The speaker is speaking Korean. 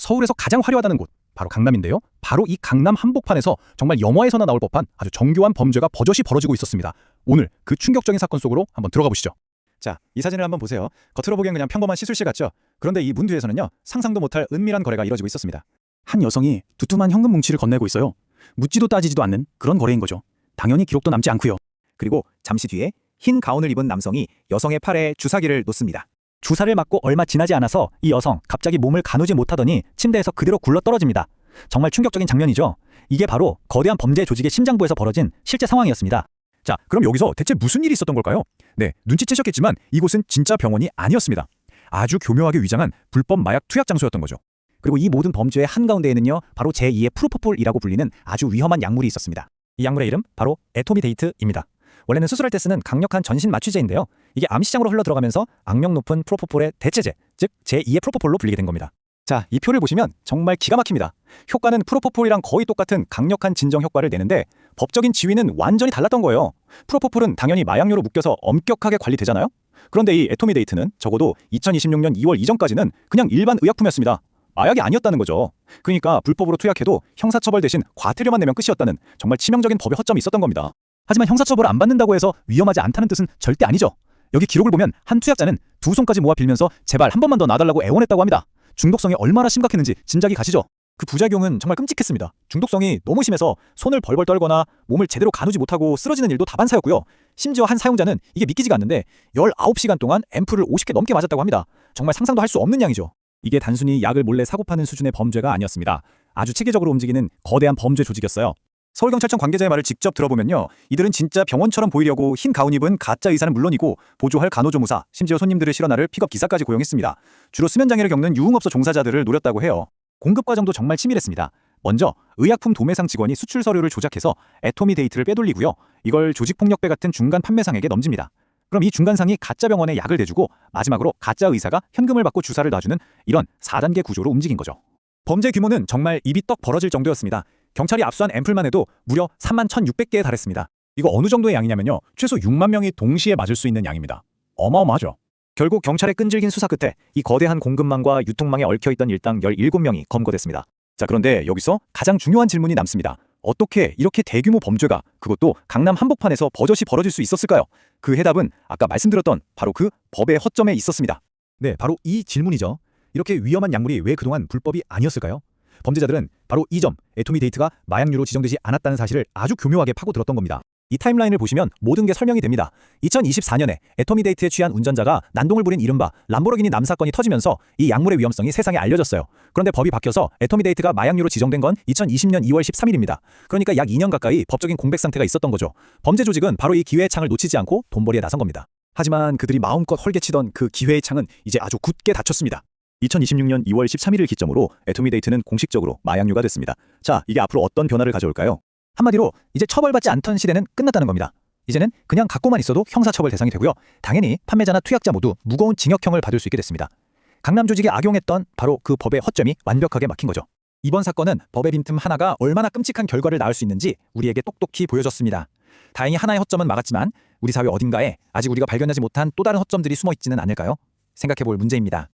서울에서 가장 화려하다는 곳, 바로 강남인데요. 바로 이 강남 한복판에서 정말 영화에서나 나올 법한 아주 정교한 범죄가 버젓이 벌어지고 있었습니다. 오늘 그 충격적인 사건 속으로 한번 들어가 보시죠. 자, 이 사진을 한번 보세요. 겉으로 보기엔 그냥 평범한 시술실 같죠? 그런데 이 문 뒤에서는요, 상상도 못할 은밀한 거래가 이뤄지고 있었습니다. 한 여성이 두툼한 현금 뭉치를 건네고 있어요. 묻지도 따지지도 않는 그런 거래인 거죠. 당연히 기록도 남지 않고요. 그리고 잠시 뒤에 흰 가운을 입은 남성이 여성의 팔에 주사기를 놓습니다. 주사를 맞고 얼마 지나지 않아서 이 여성 갑자기 몸을 가누지 못하더니 침대에서 그대로 굴러 떨어집니다. 정말 충격적인 장면이죠. 이게 바로 거대한 범죄 조직의 심장부에서 벌어진 실제 상황이었습니다. 자, 그럼 여기서 대체 무슨 일이 있었던 걸까요? 네, 눈치채셨겠지만 이곳은 진짜 병원이 아니었습니다. 아주 교묘하게 위장한 불법 마약 투약 장소였던 거죠. 그리고 이 모든 범죄의 한가운데에는요, 바로 제2의 프로포폴이라고 불리는 아주 위험한 약물이 있었습니다. 이 약물의 이름 바로 에토미데이트입니다. 원래는 수술할 때 쓰는 강력한 전신 마취제인데요. 이게 암시장으로 흘러들어가면서 악명 높은 프로포폴의 대체제, 즉 제2의 프로포폴로 불리게 된 겁니다. 자, 이 표를 보시면 정말 기가 막힙니다. 효과는 프로포폴이랑 거의 똑같은 강력한 진정 효과를 내는데 법적인 지위는 완전히 달랐던 거예요. 프로포폴은 당연히 마약류로 묶여서 엄격하게 관리되잖아요. 그런데 이 에토미데이트는 적어도 2026년 2월 이전까지는 그냥 일반 의약품이었습니다. 마약이 아니었다는 거죠. 그러니까 불법으로 투약해도 형사처벌 대신 과태료만 내면 끝이었다는 정말 치명적인 법의 허점이 있었던 겁니다. 하지만 형사처벌을 안 받는다고 해서 위험하지 않다는 뜻은 절대 아니죠. 여기 기록을 보면 한 투약자는 두 손까지 모아 빌면서 제발 한 번만 더 놔달라고 애원했다고 합니다. 중독성이 얼마나 심각했는지 짐작이 가시죠? 그 부작용은 정말 끔찍했습니다. 중독성이 너무 심해서 손을 벌벌 떨거나 몸을 제대로 가누지 못하고 쓰러지는 일도 다반사였고요. 심지어 한 사용자는 이게 믿기지가 않는데 19시간 동안 앰플을 50개 넘게 맞았다고 합니다. 정말 상상도 할 수 없는 양이죠. 이게 단순히 약을 몰래 사고 파는 수준의 범죄가 아니었습니다. 아주 체계적으로 움직이는 거대한 범죄 조직이었어요. 서울경찰청 관계자의 말을 직접 들어보면요, 이들은 진짜 병원처럼 보이려고 흰 가운 입은 가짜 의사는 물론이고 보조할 간호조무사, 심지어 손님들을 실어나를 픽업 기사까지 고용했습니다. 주로 수면장애를 겪는 유흥업소 종사자들을 노렸다고 해요. 공급 과정도 정말 치밀했습니다. 먼저 의약품 도매상 직원이 수출 서류를 조작해서 에토미데이트를 빼돌리고요, 이걸 조직폭력배 같은 중간 판매상에게 넘깁니다. 그럼 이 중간상이 가짜 병원에 약을 대주고 마지막으로 가짜 의사가 현금을 받고 주사를 놔주는 이런 4단계 구조로 움직인 거죠. 범죄 규모는 정말 입이 떡 벌어질 정도였습니다. 경찰이 압수한 앰플만 해도 무려 31,600개에 달했습니다. 이거 어느 정도의 양이냐면요, 최소 6만 명이 동시에 맞을 수 있는 양입니다. 어마어마하죠. 결국 경찰의 끈질긴 수사 끝에 이 거대한 공급망과 유통망에 얽혀있던 일당 17명이 검거됐습니다. 자, 그런데 여기서 가장 중요한 질문이 남습니다. 어떻게 이렇게 대규모 범죄가, 그것도 강남 한복판에서 버젓이 벌어질 수 있었을까요? 그 해답은 아까 말씀드렸던 바로 그 법의 허점에 있었습니다. 네, 바로 이 질문이죠. 이렇게 위험한 약물이 왜 그동안 불법이 아니었을까요? 범죄자들은 바로 이 점, 에토미데이트가 마약류로 지정되지 않았다는 사실을 아주 교묘하게 파고들었던 겁니다. 이 타임라인을 보시면 모든 게 설명이 됩니다. 2024년에 에토미데이트에 취한 운전자가 난동을 부린 이른바 람보르기니 남사건이 터지면서 이 약물의 위험성이 세상에 알려졌어요. 그런데 법이 바뀌어서 에토미데이트가 마약류로 지정된 건 2020년 2월 13일입니다. 그러니까 약 2년 가까이 법적인 공백 상태가 있었던 거죠. 범죄 조직은 바로 이 기회의 창을 놓치지 않고 돈벌이에 나선 겁니다. 하지만 그들이 마음껏 헐게치던 그 기회의 창은 이제 아주 굳게 닫혔습니다. 2026년 2월 13일을 기점으로 에토미데이트는 공식적으로 마약류가 됐습니다. 자, 이게 앞으로 어떤 변화를 가져올까요? 한마디로 이제 처벌받지 않던 시대는 끝났다는 겁니다. 이제는 그냥 갖고만 있어도 형사처벌 대상이 되고요. 당연히 판매자나 투약자 모두 무거운 징역형을 받을 수 있게 됐습니다. 강남 조직이 악용했던 바로 그 법의 허점이 완벽하게 막힌 거죠. 이번 사건은 법의 빈틈 하나가 얼마나 끔찍한 결과를 낳을 수 있는지 우리에게 똑똑히 보여줬습니다. 다행히 하나의 허점은 막았지만 우리 사회 어딘가에 아직 우리가 발견하지 못한 또 다른 허점들이 숨어 있지는 않을까요? 생각해볼 문제입니다.